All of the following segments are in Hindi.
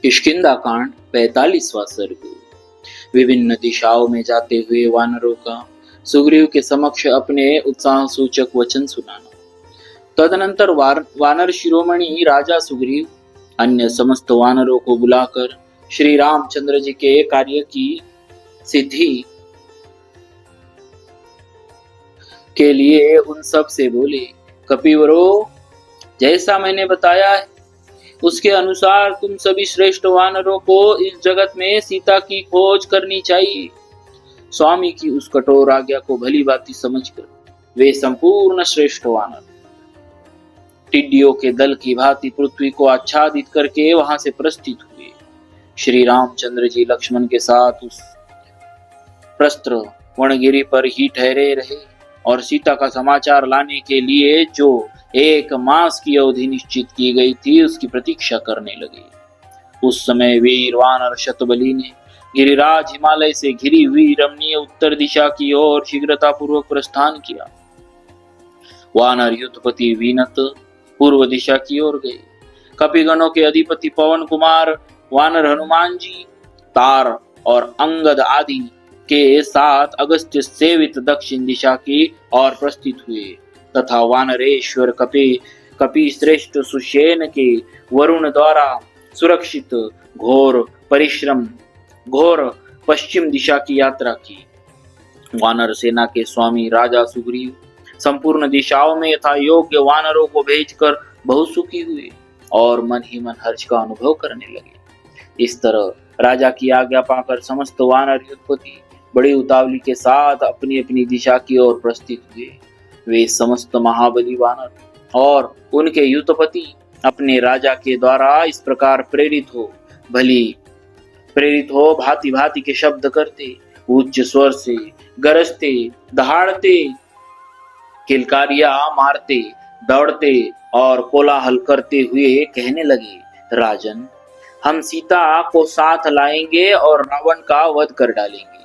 किष्किंधा कांड 45वां सर्ग। विभिन्न दिशाओं में जाते हुए वानरों का सुग्रीव के समक्ष अपने उत्साह सूचक वचन सुनाना। तदनंतर वानर शिरोमणि राजा सुग्रीव अन्य समस्त वानरों को बुलाकर श्री रामचंद्र जी के कार्य की सिद्धि के लिए उन सब से बोले, कपिवरों, जैसा मैंने बताया है उसके अनुसार तुम सभी श्रेष्ठ वानरों को इस जगत में सीता की खोज करनी चाहिए। स्वामी की उस कठोर आज्ञा को भली भांति समझकर वे संपूर्ण श्रेष्ठ वानर टिड्डियों के दल की भांति पृथ्वी को आच्छादित करके वहां से प्रस्थित हुए। श्री रामचंद्र जी लक्ष्मण के साथ उस प्रस्त्र वनगिरी पर ही ठहरे रहे और सीता का समाचार लाने के लिए जो 1 मास की अवधि निश्चित की गई थी उसकी प्रतीक्षा करने लगे। उस समय वीर वानर शतबली ने गिरिराज हिमालय से घिरी हुई रमणीय उत्तर दिशा की ओर शीघ्रता पूर्वक प्रस्थान किया। वानर युद्धपति वीनत पूर्व दिशा की ओर गए। कपिगणों के अधिपति पवन कुमार वानर हनुमान जी, तार और अंगद आदि के साथ अगस्त्य सेवित दक्षिण दिशा की ओर प्रस्थित हुए तथा वानरेश्वर कपि श्रेष्ठ सुषेण के वरुण द्वारा सुरक्षित घोर पश्चिम दिशा की यात्रा की। वानर सेना के स्वामी राजा सुग्रीव संपूर्ण दिशाओं में यथा योग्य वानरों को भेजकर बहुत सुखी हुए और मन ही मन हर्ष का अनुभव करने लगे। इस तरह राजा की आज्ञा पाकर समस्त वानर युद्धपति बड़ी उतावली के साथ अपनी अपनी दिशा की ओर प्रस्थित हुए। वे समस्त महाबली वानर और उनके युद्धपति अपने राजा के द्वारा इस प्रकार प्रेरित हो भांति भांति के शब्द करते, उच्च स्वर से गरजते, दहाड़ते, किलकारियां मारते, दौड़ते और कोलाहल करते हुए कहने लगे, राजन, हम सीता को साथ लाएंगे और रावण का वध कर डालेंगे।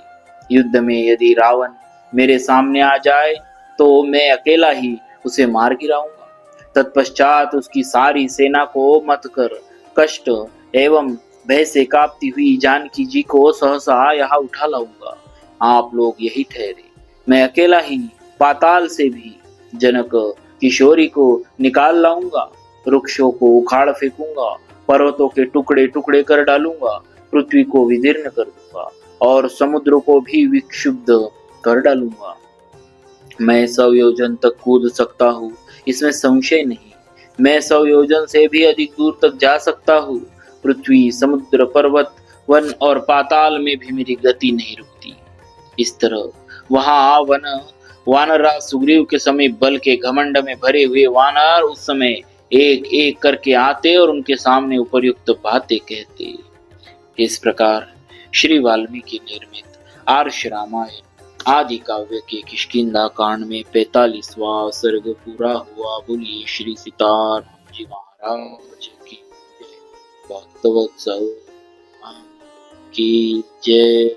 युद्ध में यदि रावण मेरे सामने आ जाए तो मैं अकेला ही उसे मार गिराऊंगा। तत्पश्चात उसकी सारी सेना को मत कर कष्ट एवं भय से कांपती हुई जानकी जी को सहसा यहाँ उठा लाऊंगा। आप लोग यही ठहरे, मैं अकेला ही पाताल से भी जनक किशोरी को निकाल लाऊंगा। वृक्षों को उखाड़ फेंकूंगा, पर्वतों के टुकड़े टुकड़े कर डालूंगा, पृथ्वी को विदीर्ण कर दूंगा और समुद्र को भी विक्षुब्ध कर डालूंगा। मैं 100 योजन तक कूद सकता हूँ, इसमें संशय नहीं। मैं 100 योजन से भी अधिक दूर तक जा सकता हूँ। पृथ्वी, समुद्र, पर्वत, वन और पाताल में भी मेरी गति नहीं रुकती। इस तरह वहां वानरराज सुग्रीव के समीप बल के घमंड में भरे हुए वानर उस समय एक एक करके आते और उनके सामने उपर्युक्त बातें कहते। इस प्रकार श्री वाल्मीकि निर्मित आर्ष रामायण आदि काव्य के किष्किंधा कांड में 45वां सर्ग पूरा हुआ। बोलिए श्री सीताराम जी महाराज की जय। भक्तवत्सल की जय।